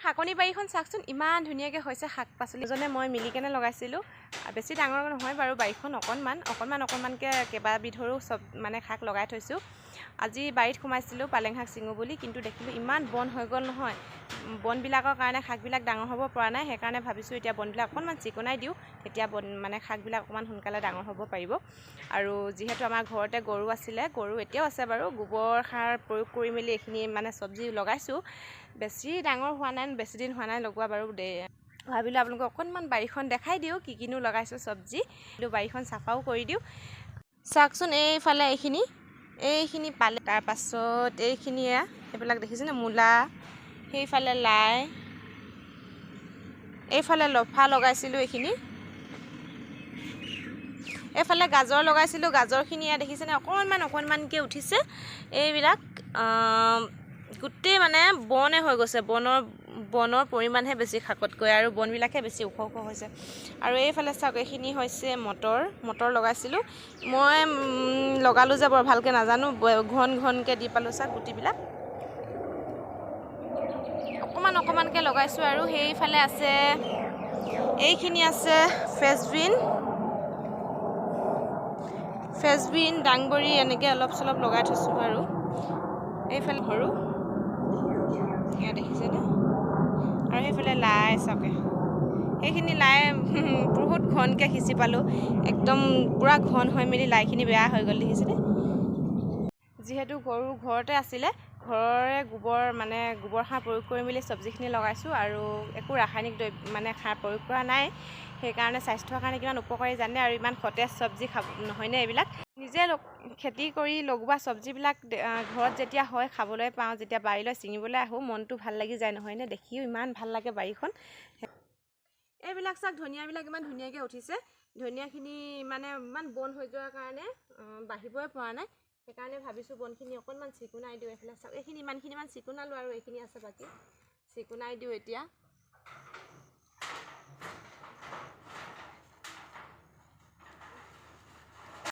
শাকনি বাৰীখন চাওকচোন ইমান ধুনীয়াকৈ হৈছে শাক পাচলিজনে মই মিলি কেনে লগাইছিলোঁ বেছি ডাঙৰ নহয় বাৰু বাৰীখন অকণমানকৈ কেইবাবিধৰো চব মানে শাক লগাই থৈছোঁ আজি বাৰীত সোমাইছিলোঁ পালেং শাক চিঙো বুলি কিন্তু দেখিলোঁ ইমান বন হৈ গ'ল নহয় বনবিলাকৰ কাৰণে শাকবিলাক ডাঙৰ হ'ব পৰা নাই সেইকাৰণে ভাবিছোঁ এতিয়া বনবিলাক অকণমান চিকুণাই দিওঁ তেতিয়া মানে শাকবিলাক অকণমান সোনকালে ডাঙৰ হ'ব পাৰিব আৰু যিহেতু আমাৰ ঘৰতে গৰু আছিলে গৰু এতিয়াও আছে বাৰু গোবৰ সাৰ প্ৰয়োগ কৰি মেলি এইখিনি মানে চব্জি লগাইছোঁ বেছি ডাঙৰ হোৱা নাই বেছি দিন হোৱা নাই লগোৱা বাৰু ভাবিলোঁ আপোনালোকক অকণমান বাৰীখন দেখাই দিওঁ কি কিনো লগাইছোঁ চব্জি বাৰীখন চাফাও কৰি দিওঁ চাওকচোন এইফালে এইখিনি পালে তাৰপাছত এইখিনি এইবিলাক দেখিছেনে মূলা সেইফালে লাই এইফালে লফা লগাইছিলোঁ এইফালে গাজৰ লগাইছিলোঁ গাজৰখিনি দেখিছেনে অকণমানকৈ উঠিছে এইবিলাক গোটেই মানে বনে হৈ গৈছে বনৰ পৰিমাণহে বেছি শাকতকৈ আৰু বনবিলাকহে বেছি ওখ হৈছে আৰু এইফালে চাওক এইখিনি হৈছে মটৰ লগাইছিলোঁ মই লগালোঁ যে বৰ ভালকৈ নাজানো ঘনকৈ দি পালোঁ চাওক গুটিবিলাক অকণমানকৈ লগাইছোঁ আৰু সেইফালে আছে এইখিনি আছে ফেচবিন দাংবড়ি এনেকৈ অলপ চলপ লগাই থৈছোঁ আৰু এইফালে সৰু এয়া দেখিছেনে আৰু সেইফালে লাই চাকে সেইখিনি লাই বহুত ঘনকৈ সিঁচি পালোঁ একদম পূৰা ঘন হৈ মেলি লাইখিনি বেয়া হৈ গ'ল দেখিছেনে যিহেতু গৰু ঘৰতে আছিলে ঘৰৰে গোবৰ সাৰ প্ৰয়োগ কৰি মেলি চব্জিখিনি লগাইছোঁ আৰু একো ৰাসায়নিক মানে সাৰ প্ৰয়োগ কৰা নাই সেইকাৰণে স্বাস্থ্যৰ কাৰণে কিমান উপকাৰী জানে আৰু ইমান সতেজ চব্জি খাব নহয়নে এইবিলাক নিজে খেতি কৰি লগোৱা চব্জিবিলাক ঘৰত যেতিয়া হয় খাবলৈ পাওঁ যেতিয়া বাৰীলৈ ছিঙিবলৈ আহোঁ মনটো ভাল লাগি যায় নহয়নে দেখিও ইমান ভাল লাগে বাৰীখন এইবিলাক চাওক ধনিয়াবিলাক ইমান ধুনীয়াকৈ উঠিছে ধনিয়াখিনি মানে ইমান বন হৈ যোৱাৰ কাৰণে বাঢ়িবই পৰা নাই সেইকাৰণে ভাবিছোঁ বনখিনি অকণমান চিকুণাই দিওঁ এইফালে চাওক এইখিনি ইমানখিনি চিকুণালোঁ আৰু এইখিনি আছে বাকী চিকুণাই দিওঁ এতিয়া